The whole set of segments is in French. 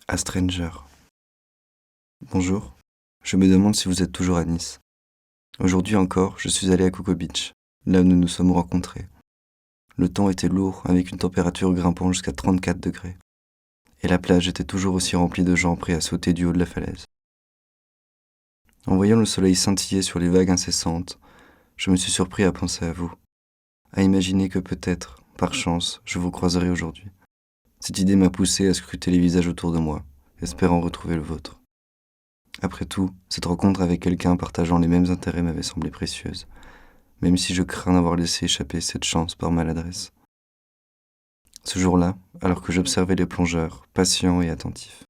A Stranger. Bonjour, je me demande si vous êtes toujours à Nice. Aujourd'hui encore, je suis allé à Coco Beach, là où nous nous sommes rencontrés. Le temps était lourd, avec une température grimpant jusqu'à 34 degrés. Et la plage était toujours aussi remplie de gens prêts à sauter du haut de la falaise. En voyant le soleil scintiller sur les vagues incessantes, je me suis surpris à penser à vous, à imaginer que peut-être, par chance, je vous croiserai aujourd'hui. Cette idée m'a poussé à scruter les visages autour de moi, espérant retrouver le vôtre. Après tout, cette rencontre avec quelqu'un partageant les mêmes intérêts m'avait semblé précieuse, même si je crains d'avoir laissé échapper cette chance par maladresse. Ce jour-là, alors que j'observais les plongeurs, patients et attentifs,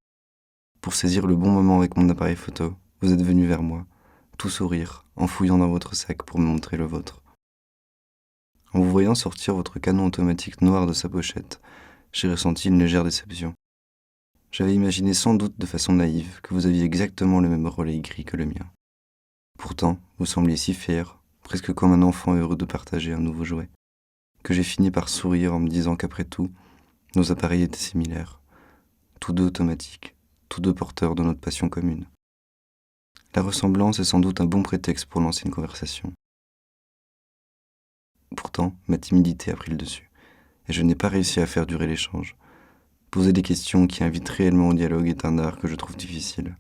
pour saisir le bon moment avec mon appareil photo, vous êtes venu vers moi, tout sourire, en fouillant dans votre sac pour me montrer le vôtre. En vous voyant sortir votre canon automatique noir de sa pochette, j'ai ressenti une légère déception. J'avais imaginé sans doute de façon naïve que vous aviez exactement le même relais gris que le mien. Pourtant, vous sembliez si fier, presque comme un enfant heureux de partager un nouveau jouet, que j'ai fini par sourire en me disant qu'après tout, nos appareils étaient similaires, tous deux automatiques, tous deux porteurs de notre passion commune. La ressemblance est sans doute un bon prétexte pour lancer une conversation. Pourtant, ma timidité a pris le dessus, et je n'ai pas réussi à faire durer l'échange. Poser des questions qui invitent réellement au dialogue est un art que je trouve difficile.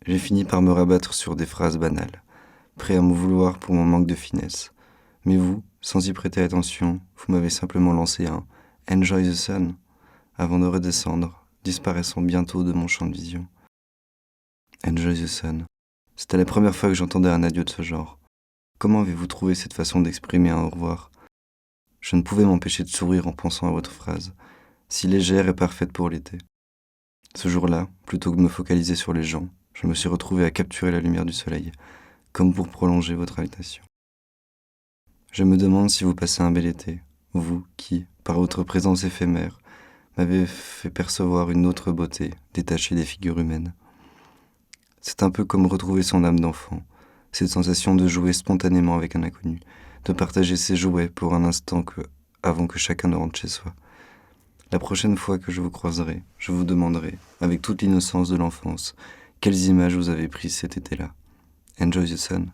J'ai fini par me rabattre sur des phrases banales, prêt à me vouloir pour mon manque de finesse. Mais vous, sans y prêter attention, vous m'avez simplement lancé un « Enjoy the sun » avant de redescendre, disparaissant bientôt de mon champ de vision. Enjoy the sun. C'était la première fois que j'entendais un adieu de ce genre. Comment avez-vous trouvé cette façon d'exprimer un au revoir ? Je ne pouvais m'empêcher de sourire en pensant à votre phrase, si légère et parfaite pour l'été. Ce jour-là, plutôt que de me focaliser sur les gens, je me suis retrouvé à capturer la lumière du soleil, comme pour prolonger votre invitation. Je me demande si vous passez un bel été, vous qui, par votre présence éphémère, m'avez fait percevoir une autre beauté détachée des figures humaines. C'est un peu comme retrouver son âme d'enfant, cette sensation de jouer spontanément avec un inconnu, de partager ses jouets pour un instant avant que chacun ne rentre chez soi. La prochaine fois que je vous croiserai, je vous demanderai, avec toute l'innocence de l'enfance, quelles images vous avez prises cet été-là. Enjoy the sun.